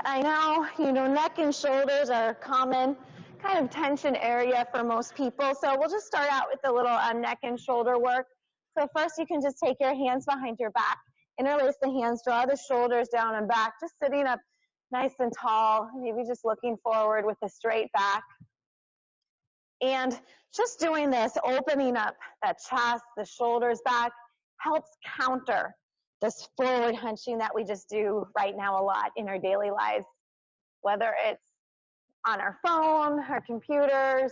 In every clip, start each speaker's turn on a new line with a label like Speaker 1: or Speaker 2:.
Speaker 1: I know, neck and shoulders are a common kind of tension area for most people. So we'll just start out with a little neck and shoulder work. So first you can just take your hands behind your back, interlace the hands, draw the shoulders down and back, just sitting up nice and tall, maybe just looking forward with a straight back. And just doing this, opening up that chest, the shoulders back, helps counter this forward hunching that we just do right now a lot in our daily lives, whether it's on our phone, our computers,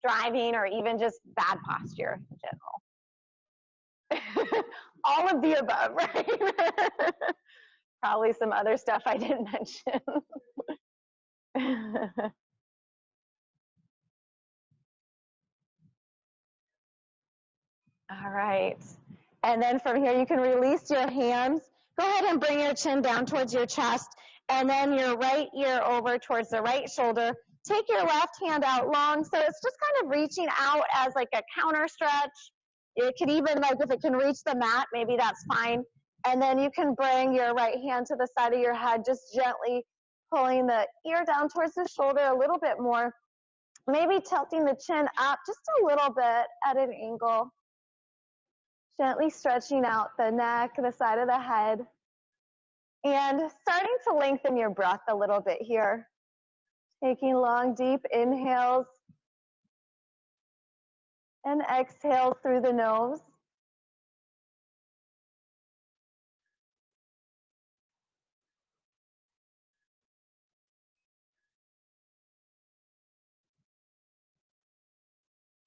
Speaker 1: driving, or even just bad posture in general. All of the above, right? Probably some other stuff I didn't mention. All right. And then from here, you can release your hands. Go ahead and bring your chin down towards your chest, and then your right ear over towards the right shoulder. Take your left hand out long, so it's just kind of reaching out as like a counter stretch. It could even, like if it can reach the mat, maybe that's fine. And then you can bring your right hand to the side of your head, just gently pulling the ear down towards the shoulder a little bit more. Maybe tilting the chin up just a little bit at an angle. Gently stretching out the neck, the side of the head, and starting to lengthen your breath a little bit here. Taking long, deep inhales and exhales through the nose.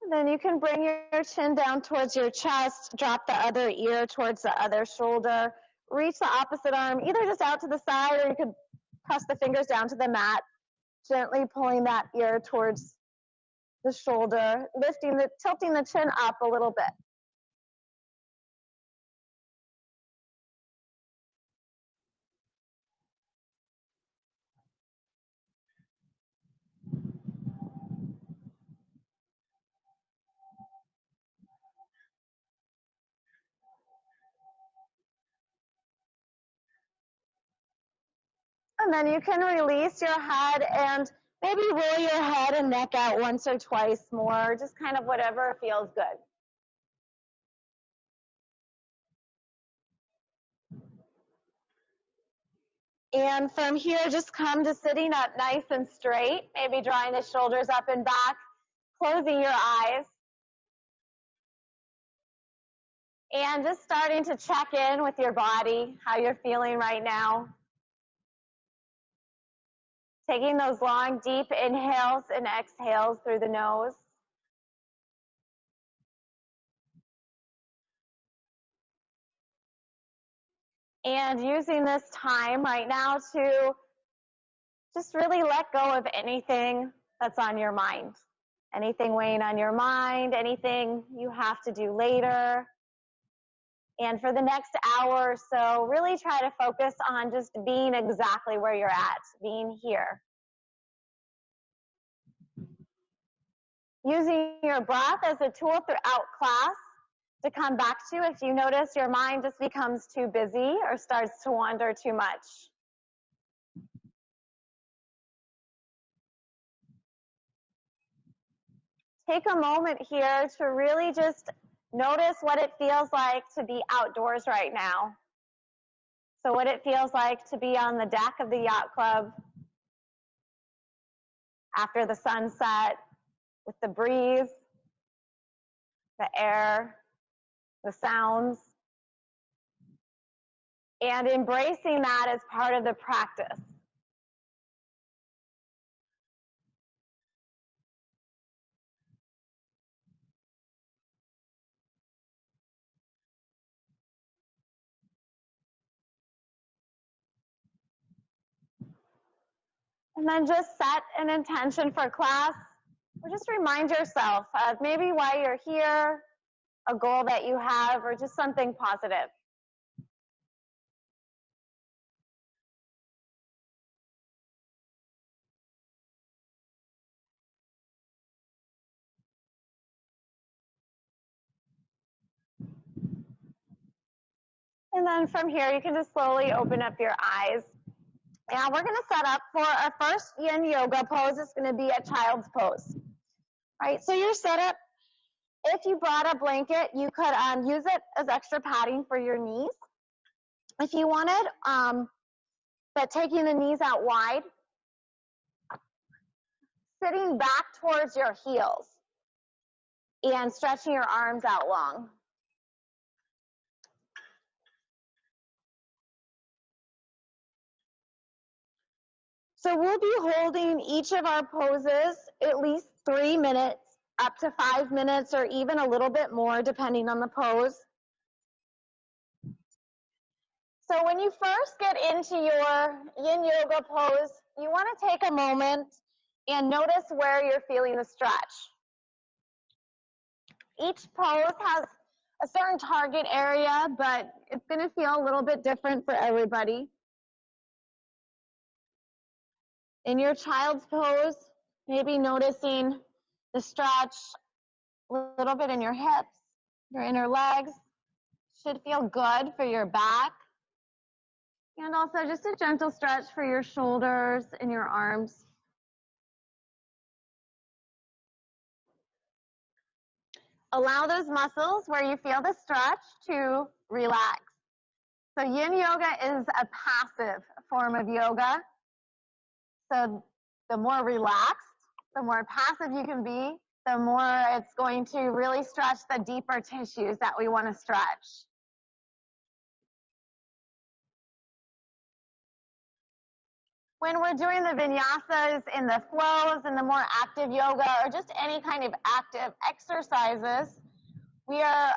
Speaker 1: Then you can bring your chin down towards your chest, drop the other ear towards the other shoulder, reach the opposite arm, either just out to the side, or you could press the fingers down to the mat, gently pulling that ear towards the shoulder, tilting the chin up a little bit. And then you can release your head and maybe roll your head and neck out once or twice more, just kind of whatever feels good. And from here, just come to sitting up nice and straight, maybe drawing the shoulders up and back, closing your eyes. And just starting to check in with your body, how you're feeling right now. Taking those long, deep inhales and exhales through the nose. And using this time right now to just really let go of anything that's on your mind. Anything weighing on your mind, anything you have to do later. And for the next hour or so, really try to focus on just being exactly where you're at, being here. Using your breath as a tool throughout class to come back to if you notice your mind just becomes too busy or starts to wander too much. Take a moment here to really just notice what it feels like to be outdoors right now. So what it feels like to be on the deck of the yacht club after the sunset with the breeze, the air, the sounds, and embracing that as part of the practice. And then just set an intention for class, or just remind yourself of maybe why you're here, a goal that you have, or just something positive. And then from here, you can just slowly open up your eyes. Now we're going to set up for our first Yin Yoga pose. It's going to be a child's pose. All right, so you're set up. If you brought a blanket, you could use it as extra padding for your knees if you wanted, but taking the knees out wide, sitting back towards your heels, and stretching your arms out long. So we'll be holding each of our poses at least 3 minutes, up to 5 minutes, or even a little bit more depending on the pose. So when you first get into your Yin Yoga pose, you want to take a moment and notice where you're feeling the stretch. Each pose has a certain target area, but it's going to feel a little bit different for everybody. In your child's pose, maybe noticing the stretch a little bit in your hips, your inner legs. Should feel good for your back. And also just a gentle stretch for your shoulders and your arms. Allow those muscles where you feel the stretch to relax. So Yin Yoga is a passive form of yoga. So the more relaxed, the more passive you can be, the more it's going to really stretch the deeper tissues that we want to stretch. When we're doing the vinyasas and the flows and the more active yoga or just any kind of active exercises, we're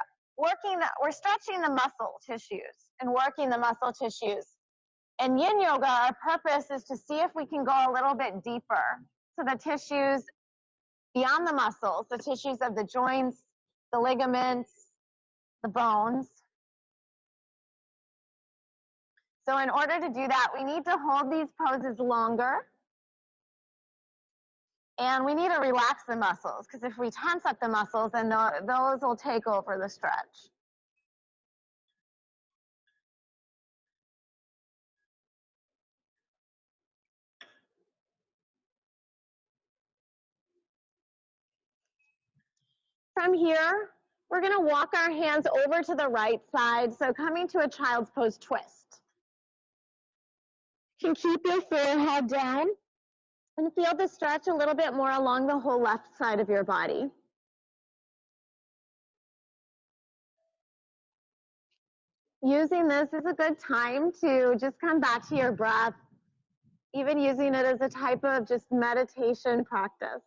Speaker 1: stretching the muscle tissues and working the muscle tissues. In Yin Yoga, our purpose is to see if we can go a little bit deeper. So the tissues beyond the muscles, the tissues of the joints, the ligaments, the bones. So in order to do that, we need to hold these poses longer. And we need to relax the muscles, because if we tense up the muscles, then those will take over the stretch. From here, we're going to walk our hands over to the right side, so coming to a child's pose twist. You can keep your forehead down and feel the stretch a little bit more along the whole left side of your body. Using this is a good time to just come back to your breath, even using it as a type of just meditation practice.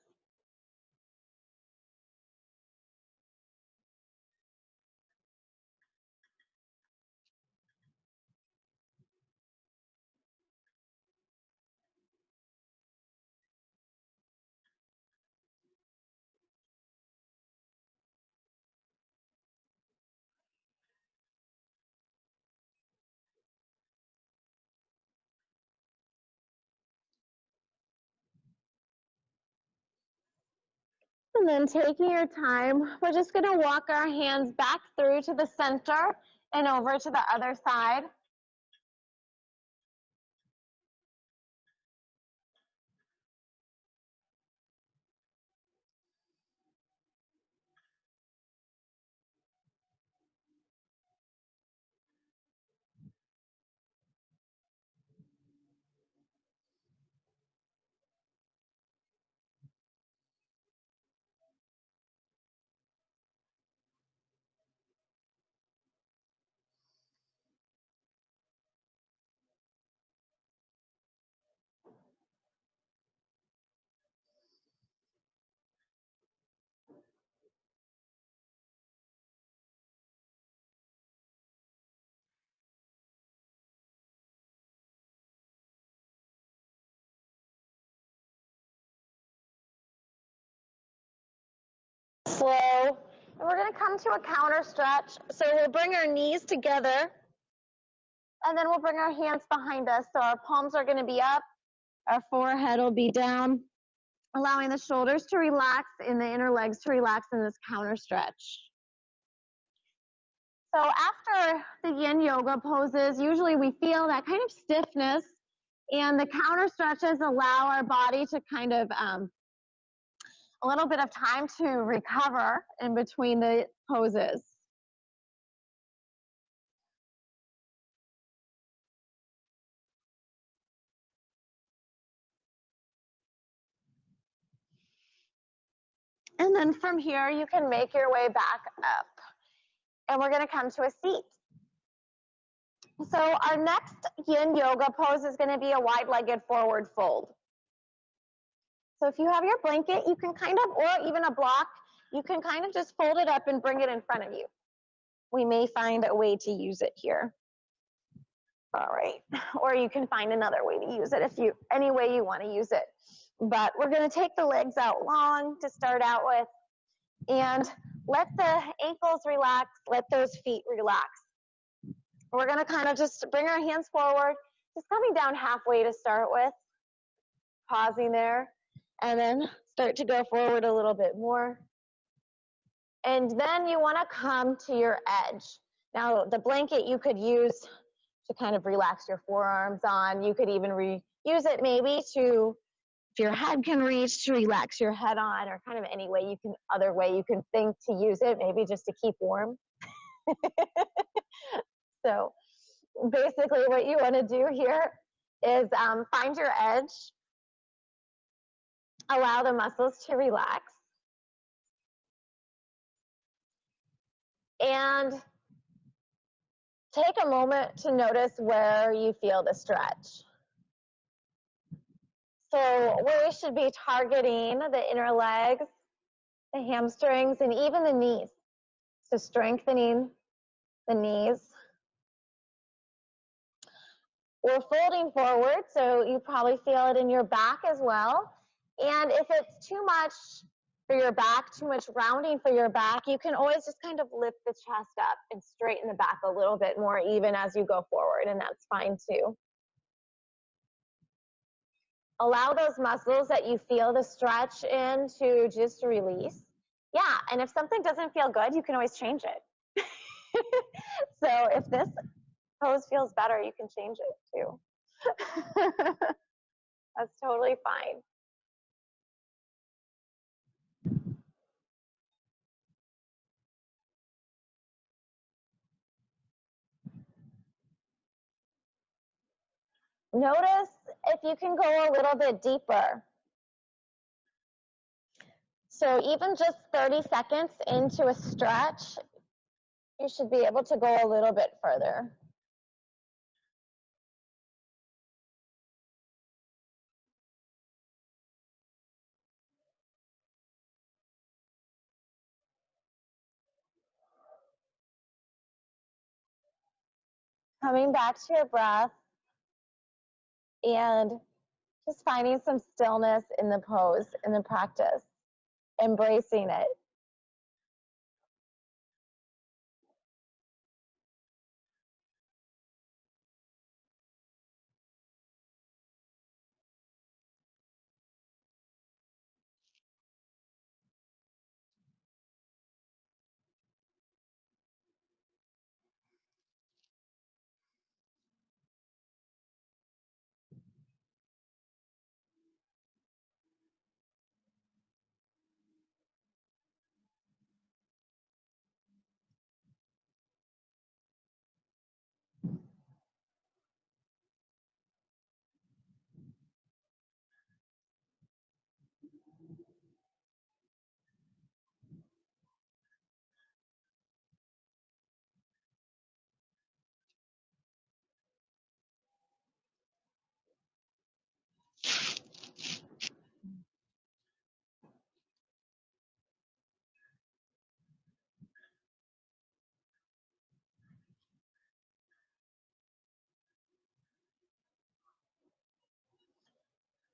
Speaker 1: And then taking your time, we're just going to walk our hands back through to the center and over to the other side. Slow. And we're going to come to a counter stretch. So we'll bring our knees together, and then we'll bring our hands behind us. So our palms are going to be up, our forehead will be down, allowing the shoulders to relax and the inner legs to relax in this counter stretch. So after the Yin Yoga poses, usually we feel that kind of stiffness And the counter stretches allow our body to kind of a little bit of time to recover in between the poses. And then from here, you can make your way back up. And we're going to come to a seat. So our next Yin Yoga pose is going to be a wide-legged forward fold. So if you have your blanket, you can kind of, or even a block, you can kind of just fold it up and bring it in front of you. We may find a way to use it here. All right. Or you can find another way to use it any way you want to use it. But we're going to take the legs out long to start out with and let the ankles relax, let those feet relax. We're going to kind of just bring our hands forward, just coming down halfway to start with, pausing there, and then start to go forward a little bit more. And then you want to come to your edge. Now, the blanket you could use to kind of relax your forearms on. You could even use it maybe to, if your head can reach, to relax your head on, or kind of any way other way you can think to use it, maybe just to keep warm. So basically what you want to do here is find your edge, allow the muscles to relax, and take a moment to notice where you feel the stretch. So we should be targeting the inner legs, the hamstrings, and even the knees. So strengthening the knees. We're folding forward, so you probably feel it in your back as well. And if it's too much for your back, too much rounding for your back, you can always just kind of lift the chest up and straighten the back a little bit more even as you go forward, and that's fine too. Allow those muscles that you feel the stretch in to just release. Yeah, and if something doesn't feel good, you can always change it. So if this pose feels better, you can change it too. That's totally fine. Notice if you can go a little bit deeper. So even just 30 seconds into a stretch, you should be able to go a little bit further. Coming back to your breath and just finding some stillness in the pose, in the practice, embracing it.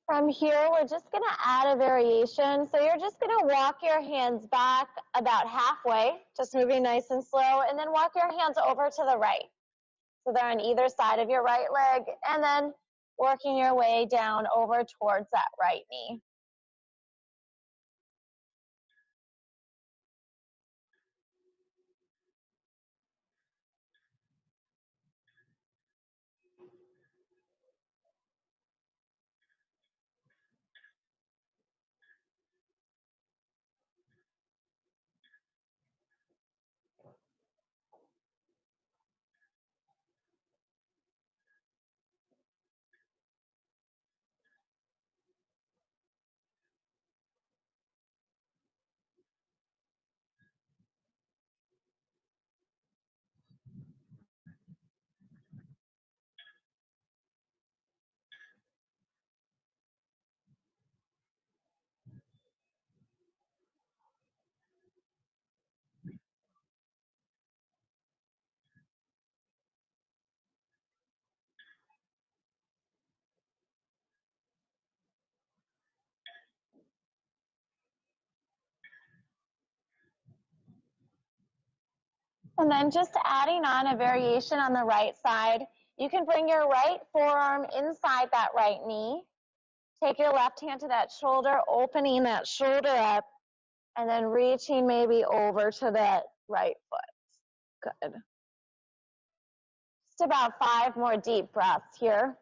Speaker 1: From here, we're just going to add a variation. So you're just going to walk your hands back about halfway, just moving nice and slow, and then walk your hands over to the right. So they're on either side of your right leg, and then working your way down over towards that right knee. And then just adding on a variation on the right side, you can bring your right forearm inside that right knee. Take your left hand to that shoulder, opening that shoulder up, and then reaching maybe over to that right foot. Good. Just about 5 more deep breaths here.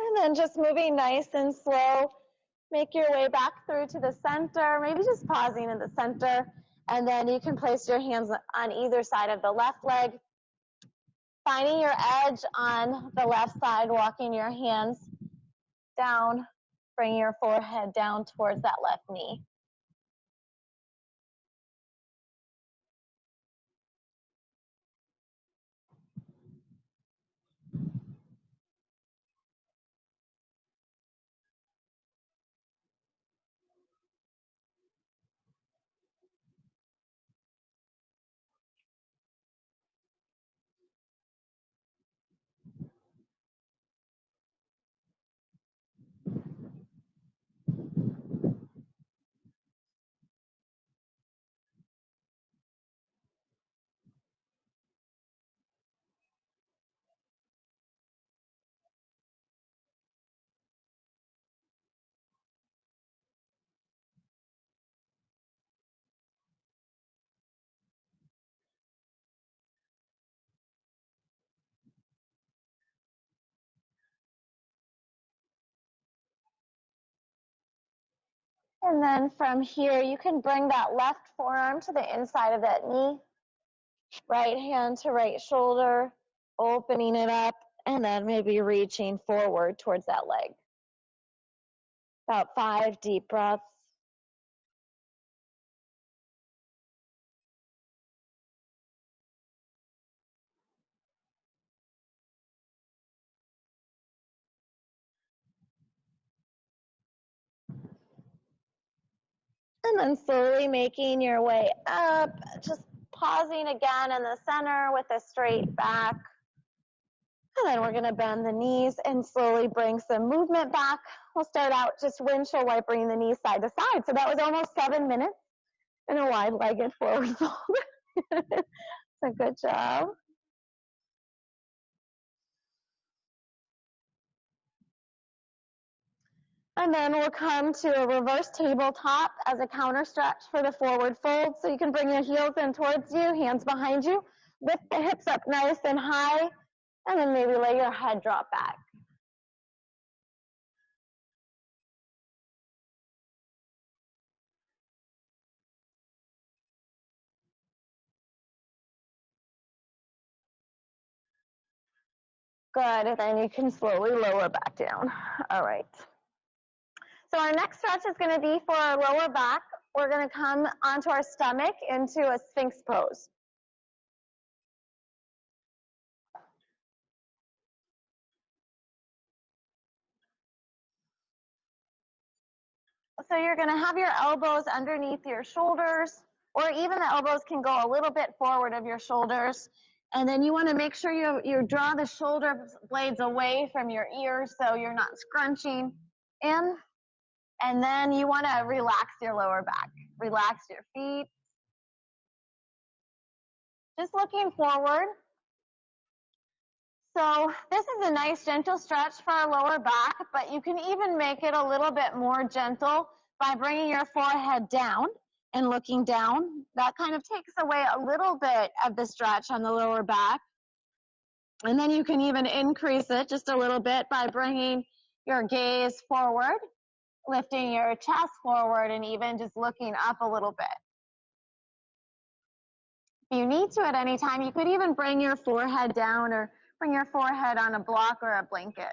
Speaker 1: And then just moving nice and slow, make your way back through to the center, maybe just pausing in the center. And then you can place your hands on either side of the left leg, finding your edge on the left side, walking your hands down, bring your forehead down towards that left knee. And then from here, you can bring that left forearm to the inside of that knee, right hand to right shoulder, opening it up, and then maybe reaching forward towards that leg. About 5 deep breaths. And then slowly making your way up, just pausing again in the center with a straight back. And then we're going to bend the knees and slowly bring some movement back. We'll start out just windshield wipering the knees side to side. So that was almost 7 minutes in a wide-legged forward fold. So good job. And then we'll come to a reverse tabletop as a counter stretch for the forward fold. So you can bring your heels in towards you, hands behind you, lift the hips up nice and high, and then maybe let your head drop back. Good, and then you can slowly lower back down. All right. So our next stretch is going to be for our lower back. We're going to come onto our stomach into a Sphinx pose. So you're going to have your elbows underneath your shoulders, or even the elbows can go a little bit forward of your shoulders. And then you want to make sure you draw the shoulder blades away from your ears so you're not scrunching in. And then you want to relax your lower back. Relax your feet. Just looking forward. So this is a nice gentle stretch for our lower back, but you can even make it a little bit more gentle by bringing your forehead down and looking down. That kind of takes away a little bit of the stretch on the lower back. And then you can even increase it just a little bit by bringing your gaze forward, lifting your chest forward, and even just looking up a little bit. If you need to at any time, you could even bring your forehead down or bring your forehead on a block or a blanket.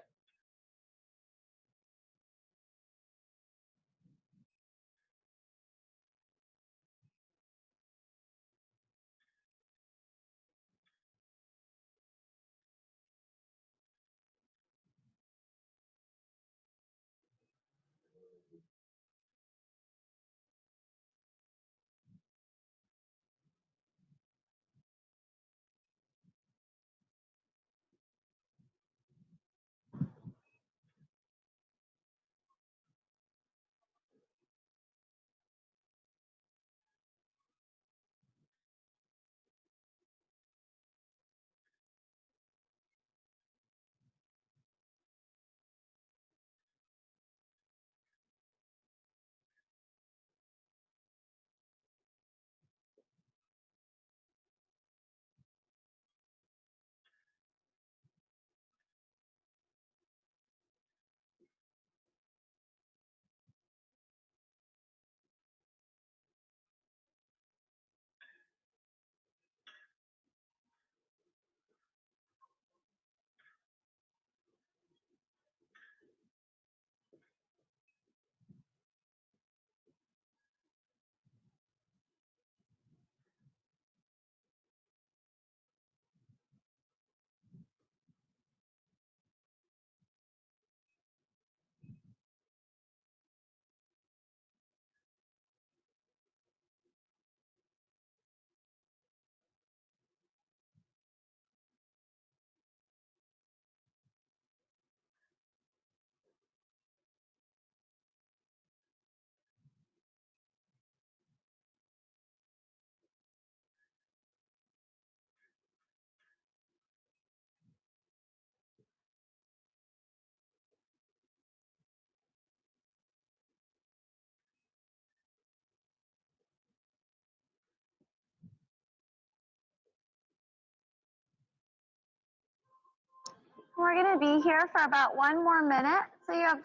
Speaker 1: We're going to be here for about 1 more minute. So you have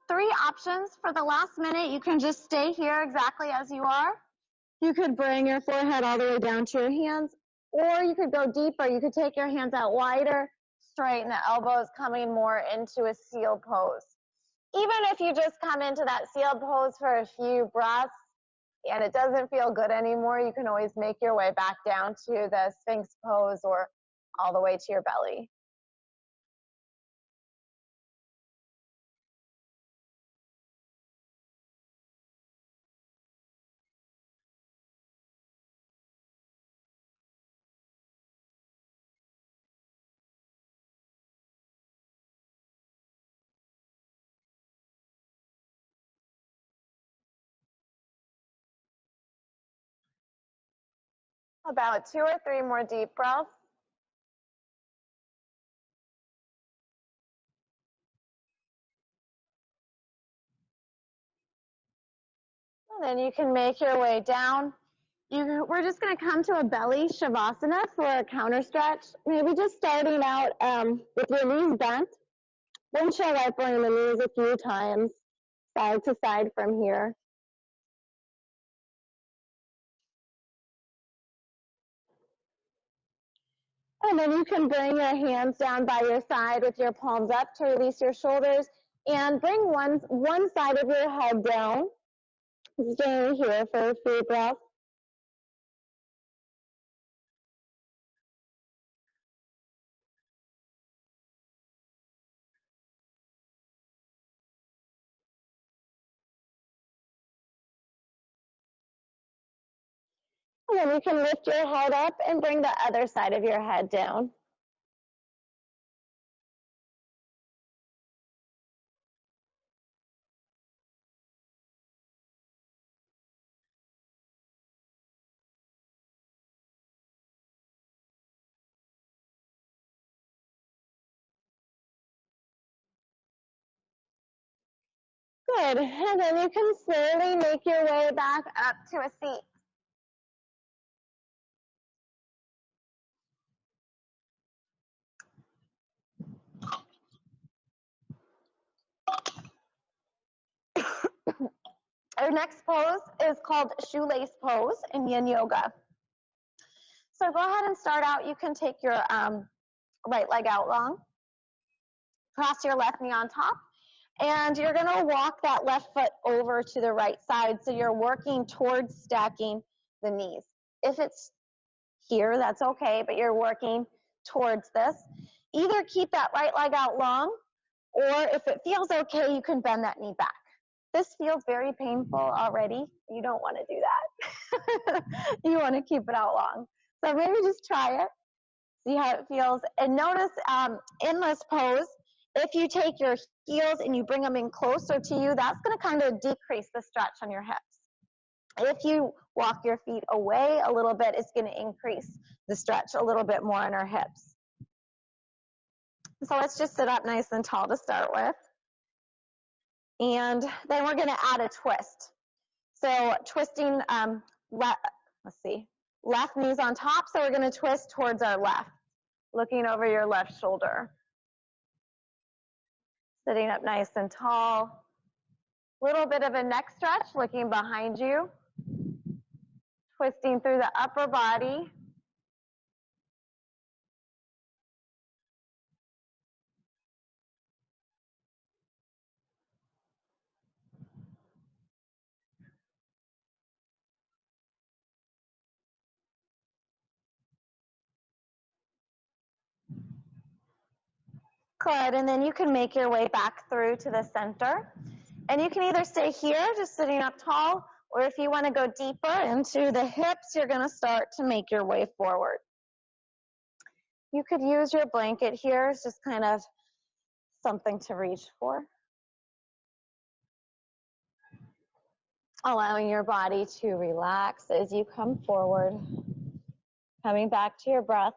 Speaker 1: 3 options for the last minute. You can just stay here exactly as you are. You could bring your forehead all the way down to your hands, or you could go deeper. You could take your hands out wider, straighten the elbows, coming more into a seal pose. Even if you just come into that seal pose for a few breaths and it doesn't feel good anymore, you can always make your way back down to the Sphinx pose or all the way to your belly. About 2 or 3 more deep breaths. And then you can make your way down. We're just going to come to a belly shavasana for a counter stretch. Maybe just starting out with your knees bent. Windshield wipering the knees a few times, side to side from here. And then you can bring your hands down by your side with your palms up to release your shoulders and bring one side of your head down. Staying here for a few breaths. And then you can lift your head up and bring the other side of your head down. Good. And then you can slowly make your way back up to a seat. Our next pose is called shoelace pose in Yin Yoga. So go ahead and start out. You can take your right leg out long, cross your left knee on top, and you're going to walk that left foot over to the right side. So you're working towards stacking the knees. If it's here, that's okay, but you're working towards this. Either keep that right leg out long, or if it feels okay, you can bend that knee back. This feels very painful already. You don't want to do that. You want to keep it out long. So maybe just try it, see how it feels. And notice in this pose, if you take your heels and you bring them in closer to you, that's going to kind of decrease the stretch on your hips. If you walk your feet away a little bit, it's going to increase the stretch a little bit more on our hips. So let's just sit up nice and tall to start with. And then we're going to add a twist. So twisting, left knee's on top, so we're going to twist towards our left, looking over your left shoulder. Sitting up nice and tall. Little bit of a neck stretch, looking behind you. Twisting through the upper body. Good, and then you can make your way back through to the center. And you can either stay here, just sitting up tall, or if you want to go deeper into the hips, you're going to start to make your way forward. You could use your blanket here. It's just kind of something to reach for. Allowing your body to relax as you come forward. Coming back to your breath.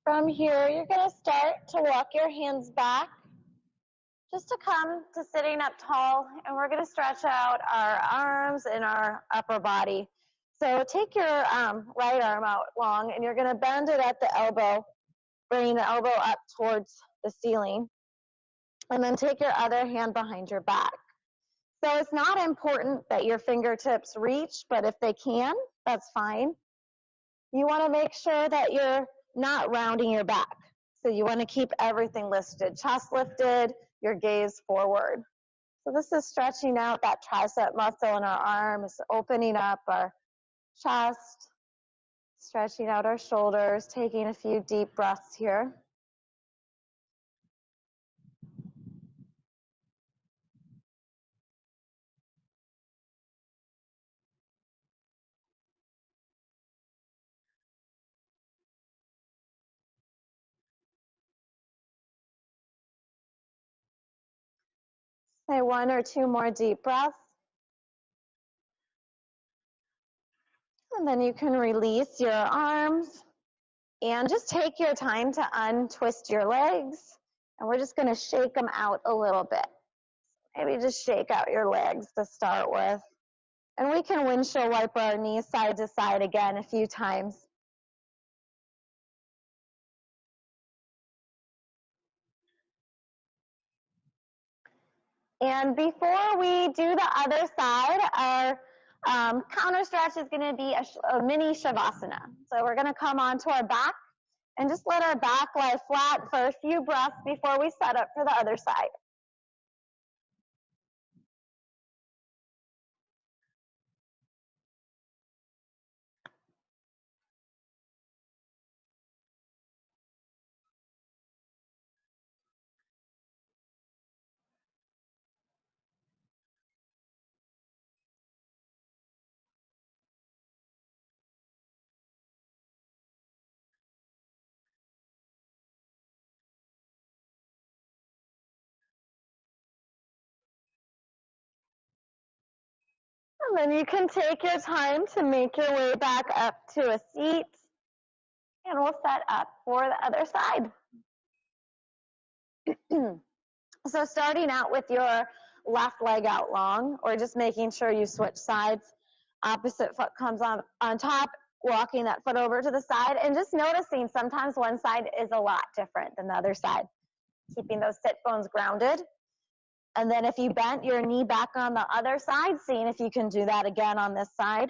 Speaker 1: From here, you're going to start to walk your hands back just to come to sitting up tall, and we're going to stretch out our arms and our upper body. So take your right arm out long, and you're going to bend it at the elbow, bringing the elbow up towards the ceiling, and then take your other hand behind your back. So it's not important that your fingertips reach, but if they can, that's fine. You want to make sure that you're not rounding your back. So you want to keep everything lifted, chest lifted, your gaze forward. So this is stretching out that tricep muscle in our arms, opening up our chest, stretching out our shoulders, taking a few deep breaths here. Say 1 or 2 more deep breaths. And then you can release your arms and just take your time to untwist your legs. And we're just going to shake them out a little bit. Maybe just shake out your legs to start with. And we can windshield wiper our knees side to side again a few times. And before we do the other side, our counter stretch is going to be a mini shavasana. So we're going to come onto our back and just let our back lie flat for a few breaths before we set up for the other side. And then you can take your time to make your way back up to a seat. And we'll set up for the other side. So starting out with your left leg out long, or just making sure you switch sides. Opposite foot comes on top, walking that foot over to the side, and just noticing sometimes one side is a lot different than the other side. Keeping those sit bones grounded. And then if you bent your knee back on the other side, seeing if you can do that again on this side.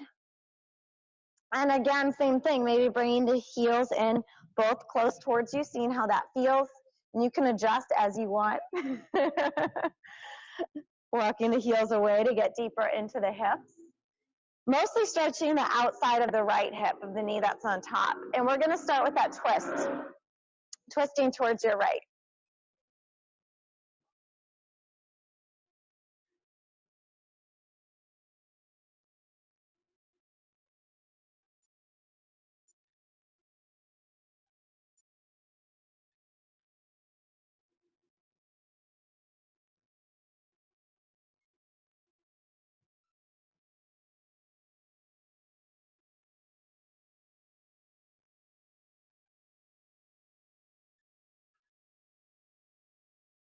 Speaker 1: And again, same thing, maybe bringing the heels in both close towards you, seeing how that feels. And you can adjust as you want. Walking the heels away to get deeper into the hips. Mostly stretching the outside of the right hip of the knee that's on top. And we're going to start with that twist. Twisting towards your right.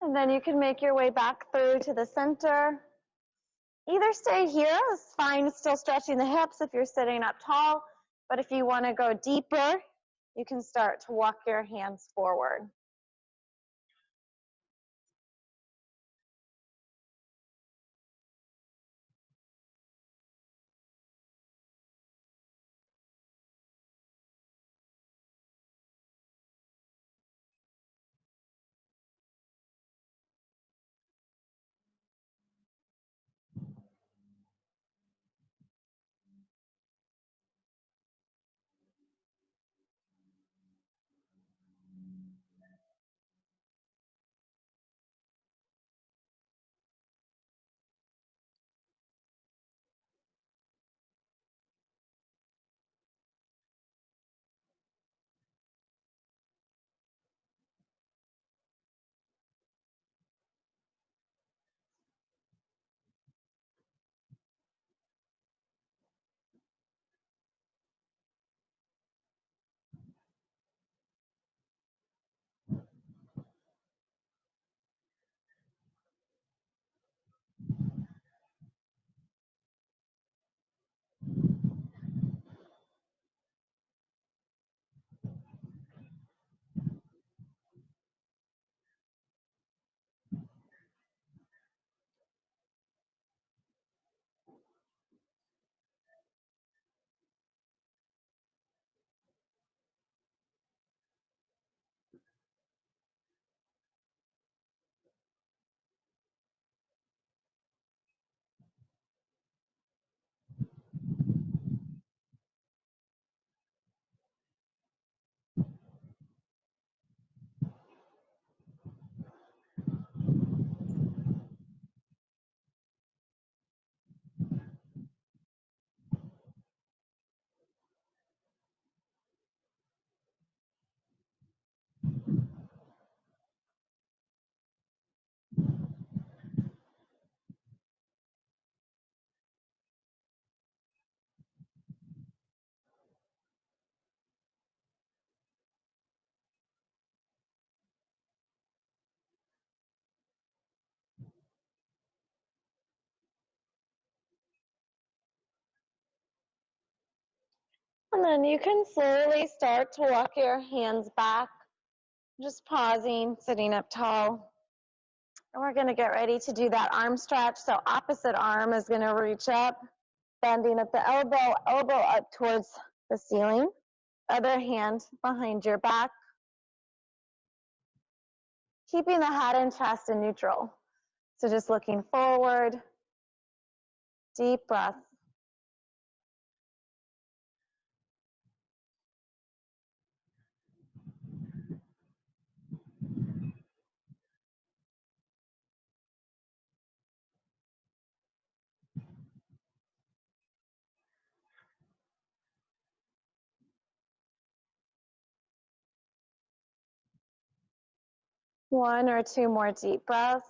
Speaker 1: And then you can make your way back through to the center. Either stay here, it's fine, still stretching the hips if you're sitting up tall. But if you want to go deeper, you can start to walk your hands forward. And then you can slowly start to walk your hands back, just pausing, sitting up tall. And we're going to get ready to do that arm stretch. So opposite arm is going to reach up, bending at the elbow, elbow up towards the ceiling. Other hand behind your back. Keeping the head and chest in neutral. So just looking forward. Deep breath. One or two more deep breaths.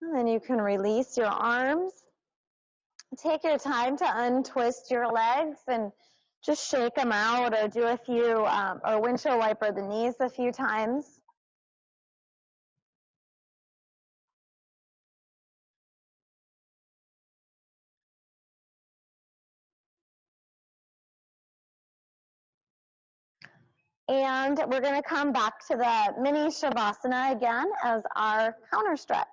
Speaker 1: And then you can release your arms. Take your time to untwist your legs and just shake them out, or do a few, or windshield wiper the knees a few times. And we're going to come back to the mini Shavasana again as our counter stretch.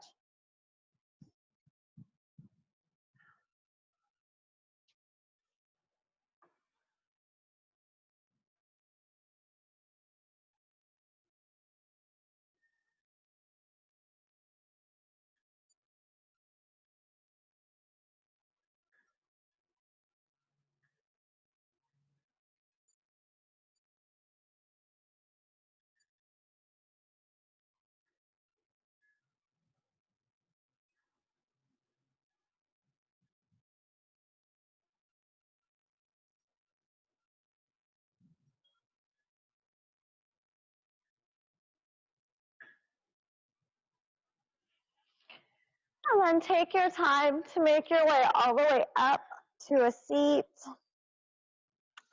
Speaker 1: And then take your time to make your way all the way up to a seat.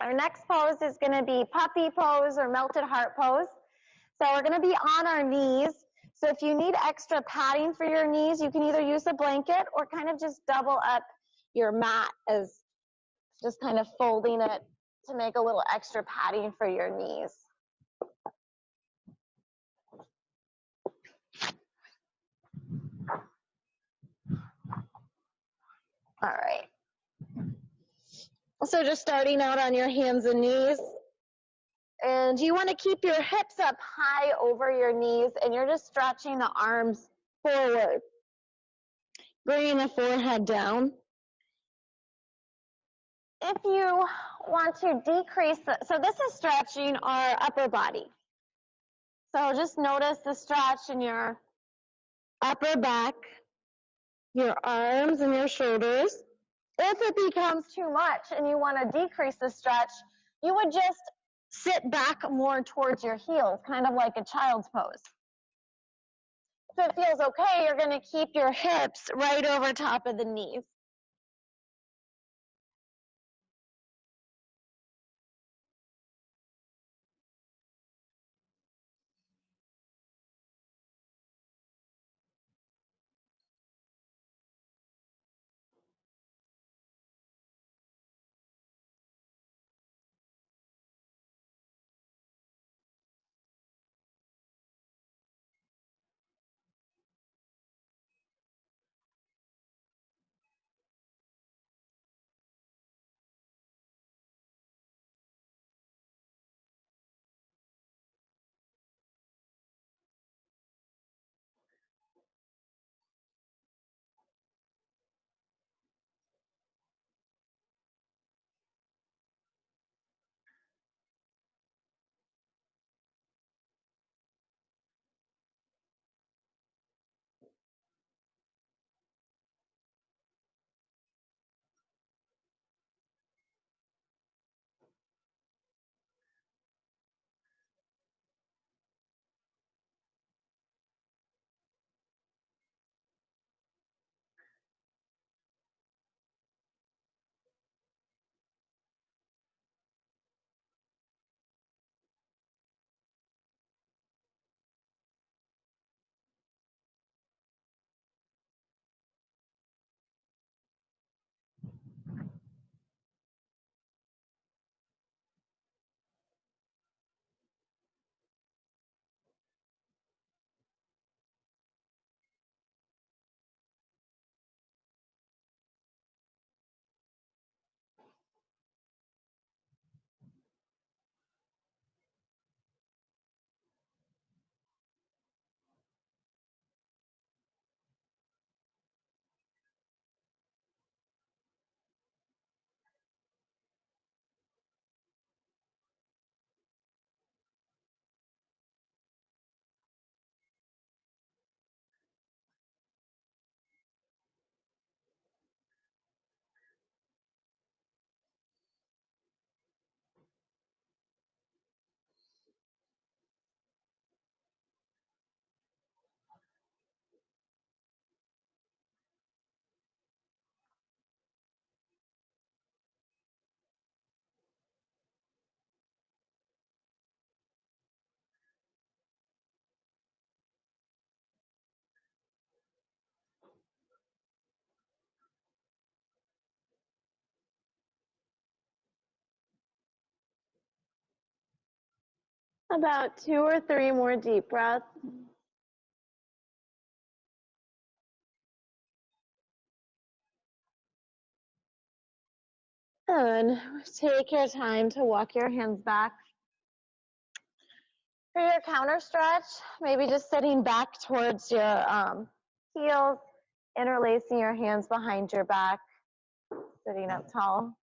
Speaker 1: Our next pose is going to be puppy pose or melted heart pose. So we're going to be on our knees. So if you need extra padding for your knees, you can either use a blanket or kind of just double up your mat as just kind of folding it to make a little extra padding for your knees. All right. So just starting out on your hands and knees. And you want to keep your hips up high over your knees, and you're just stretching the arms forward. Bringing the forehead down. If you want to decrease, so this is stretching our upper body. So just notice the stretch in your upper back, your arms and your shoulders. If it becomes too much and you want to decrease the stretch, you would just sit back more towards your heels, kind of like a child's pose. If it feels okay, you're going to keep your hips right over top of the knees. About 2 or 3 more deep breaths. And take your time to walk your hands back. For your counter stretch, maybe just sitting back towards your heels, interlacing your hands behind your back, sitting up tall.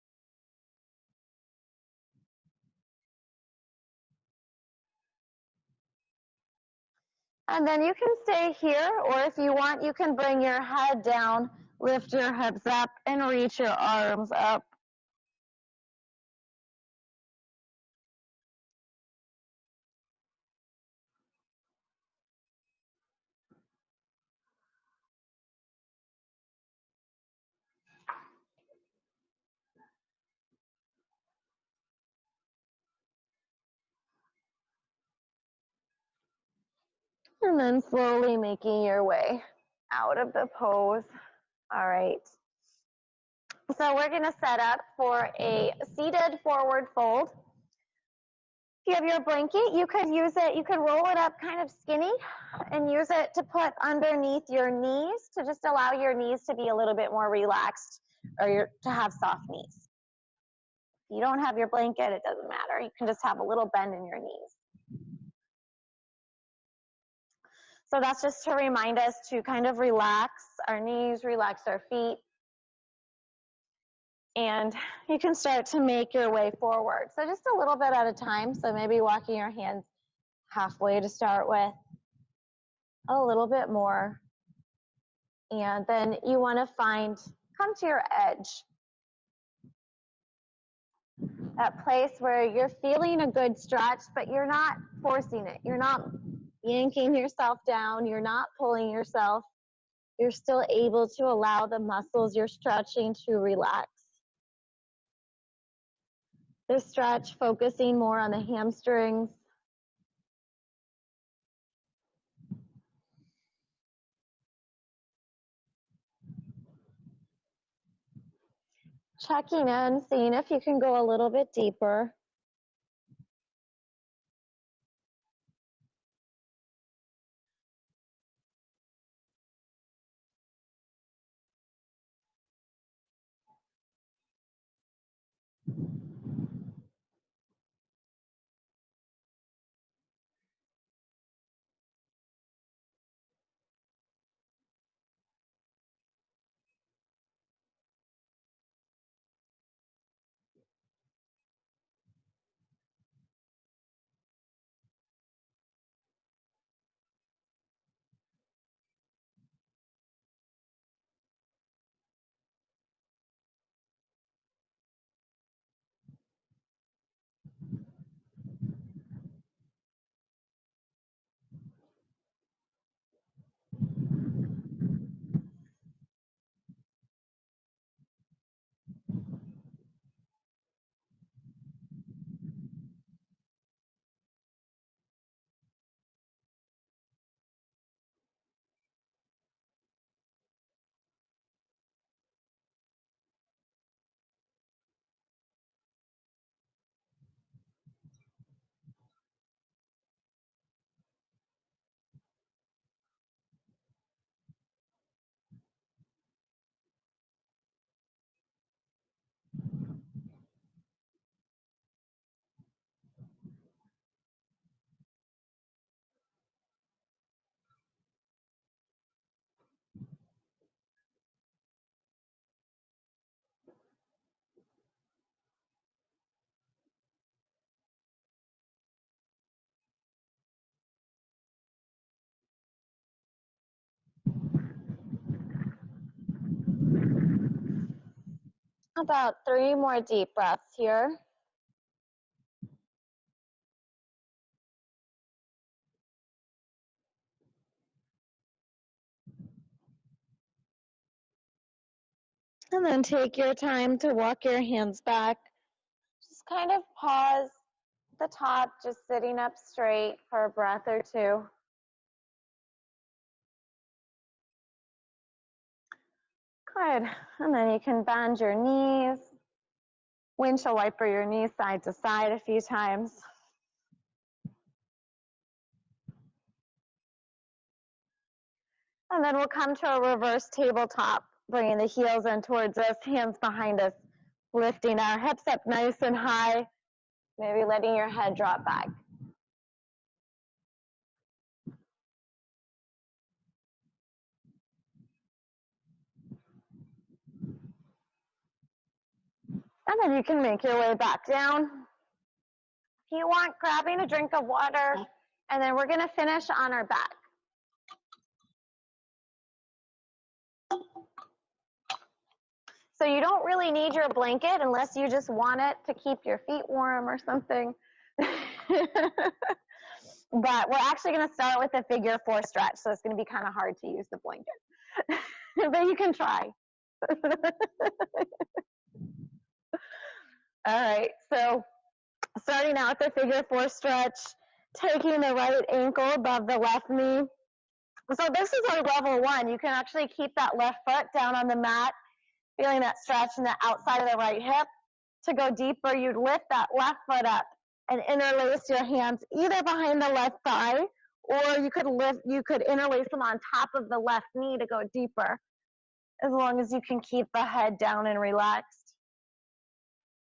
Speaker 1: And then you can stay here, or if you want, you can bring your head down, lift your hips up, and reach your arms up. And then slowly making your way out of the pose. All right. So we're going to set up for a seated forward fold. If you have your blanket, you could use it, you could roll it up kind of skinny and use it to put underneath your knees to just allow your knees to be a little bit more relaxed or to have soft knees. If you don't have your blanket, it doesn't matter. You can just have a little bend in your knees. So that's just to remind us to kind of relax our knees, relax our feet. And you can start to make your way forward. So just a little bit at a time. So maybe walking your hands halfway to start with, a little bit more. And then you want to come to your edge. That place where you're feeling a good stretch, but you're not forcing it. You're not yanking yourself down. You're not pulling yourself. You're still able to allow the muscles you're stretching to relax. This stretch focusing more on the hamstrings. Checking in, seeing if you can go a little bit deeper. About 3 more deep breaths here. And then take your time to walk your hands back. Just kind of pause at the top, just sitting up straight for a breath or two. Good. And then you can bend your knees. Windshield wiper your knees side to side a few times. And then we'll come to a reverse tabletop, bringing the heels in towards us, hands behind us, lifting our hips up nice and high, maybe letting your head drop back. And then you can make your way back down. If you want, grabbing a drink of water, and then we're going to finish on our back. So you don't really need your blanket unless you just want it to keep your feet warm or something. But we're actually going to start with a figure 4 stretch, so it's going to be kind of hard to use the blanket. But you can try. All right, so starting out the figure 4 stretch, taking the right ankle above the left knee. So this is our level 1. You can actually keep that left foot down on the mat, feeling that stretch in the outside of the right hip. To go deeper, you'd lift that left foot up and interlace your hands either behind the left thigh, or you could interlace them on top of the left knee to go deeper, as long as you can keep the head down and relaxed.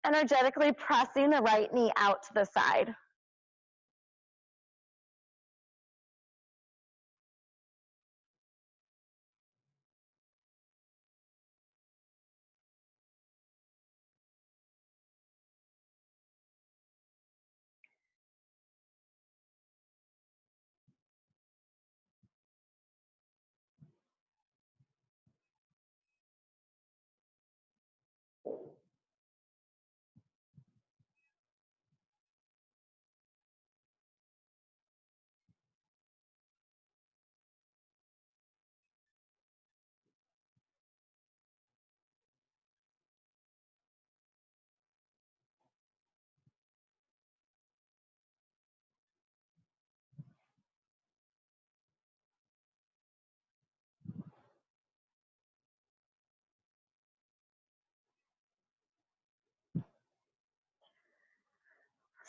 Speaker 1: Energetically pressing the right knee out to the side.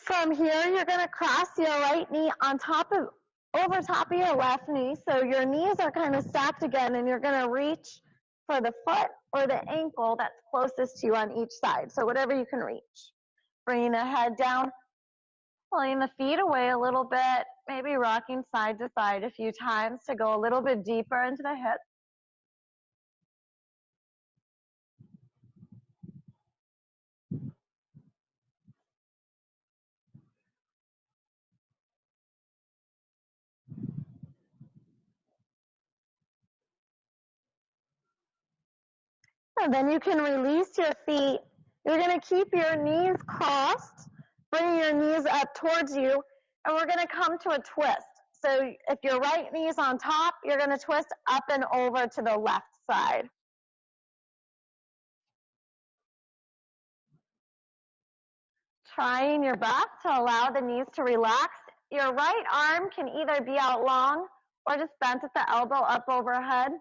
Speaker 1: From here, you're going to cross your right knee over top of your left knee. So your knees are kind of stacked again, and you're going to reach for the foot or the ankle that's closest to you on each side. So whatever you can reach. Bringing the head down, pulling the feet away a little bit, maybe rocking side to side a few times to go a little bit deeper into the hips. And then you can release your feet. You're going to keep your knees crossed, bring your knees up towards you, and we're going to come to a twist. So if your right knee is on top, you're going to twist up and over to the left side. Trying your best to allow the knees to relax. Your right arm can either be out long or just bent at the elbow up overhead.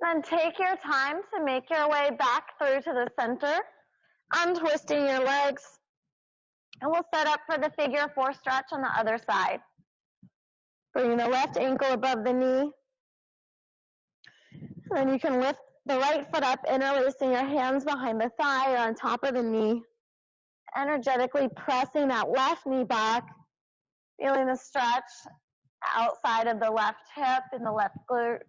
Speaker 1: Then take your time to make your way back through to the center, untwisting your legs, and we'll set up for the figure 4 stretch on the other side. Bringing the left ankle above the knee. And then you can lift the right foot up, interlacing your hands behind the thigh or on top of the knee. Energetically pressing that left knee back, feeling the stretch outside of the left hip and the left glute.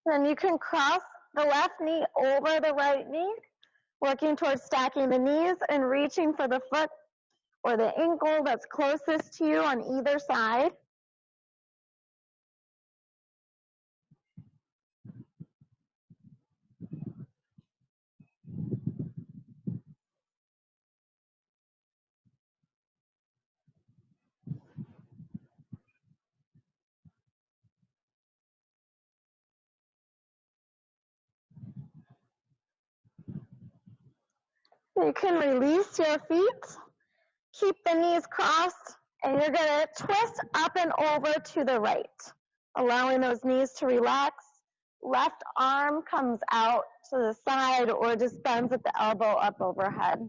Speaker 1: Then you can cross the left knee over the right knee, working towards stacking the knees and reaching for the foot or the ankle that's closest to you on either side. You can release your feet, keep the knees crossed, and you're going to twist up and over to the right, allowing those knees to relax. Left arm comes out to the side or just bends at the elbow up overhead.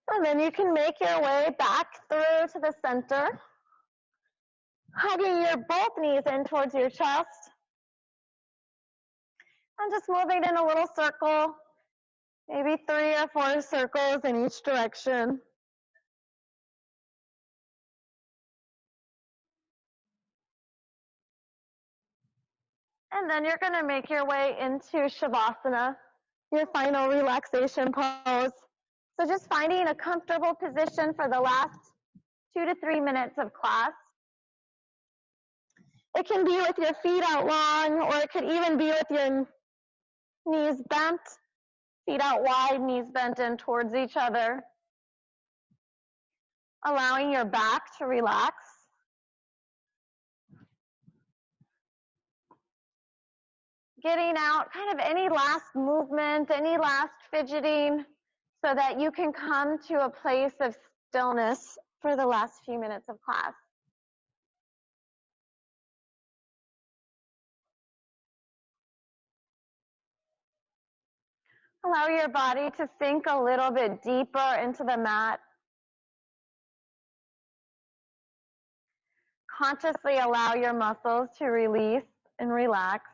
Speaker 1: And then you can make your way back through to the center, hugging your both knees in towards your chest, and just moving in a little circle, maybe 3 or 4 circles in each direction. And then you're going to make your way into Shavasana, your final relaxation pose. So just finding a comfortable position for the last 2 to 3 minutes of class. It can be with your feet out long, or it could even be with your knees bent, feet out wide, knees bent in towards each other. Allowing your back to relax. Getting out kind of any last movement, any last fidgeting, so that you can come to a place of stillness for the last few minutes of class. Allow your body to sink a little bit deeper into the mat. Consciously allow your muscles to release and relax.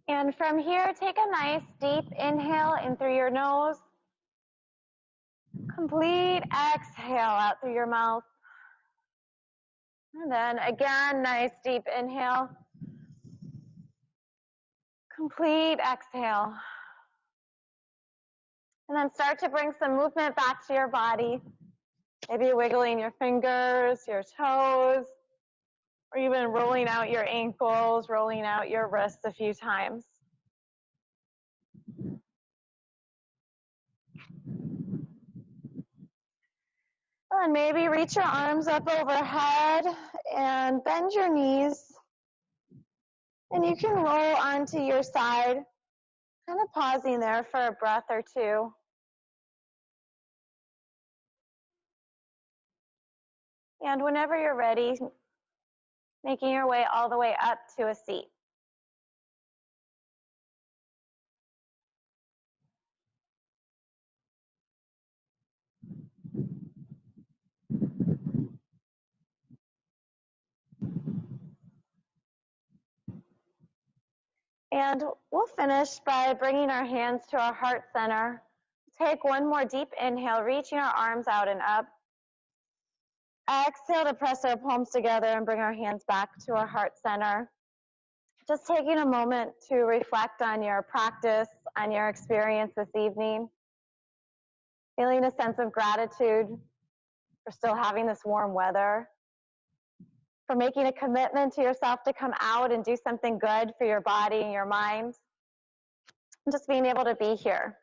Speaker 1: And from here, take a nice deep inhale in through your nose. Complete exhale out through your mouth. And then again, nice deep inhale. Complete exhale. And then start to bring some movement back to your body. Maybe wiggling your fingers, your toes, or even rolling out your ankles, rolling out your wrists a few times. And maybe reach your arms up overhead and bend your knees. And you can roll onto your side, kind of pausing there for a breath or two. And whenever you're ready, making your way all the way up to a seat. And we'll finish by bringing our hands to our heart center. Take one more deep inhale, reaching our arms out and up. Exhale to press our palms together and bring our hands back to our heart center. Just taking a moment to reflect on your practice, on your experience this evening. Feeling a sense of gratitude for still having this warm weather. For making a commitment to yourself to come out and do something good for your body and your mind. And just being able to be here.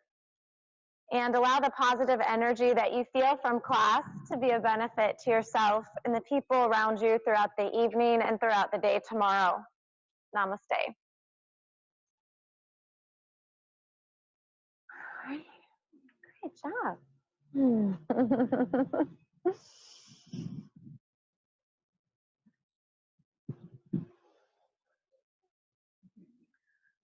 Speaker 1: And allow the positive energy that you feel from class to be a benefit to yourself and the people around you throughout the evening and throughout the day tomorrow. Namaste. Great job.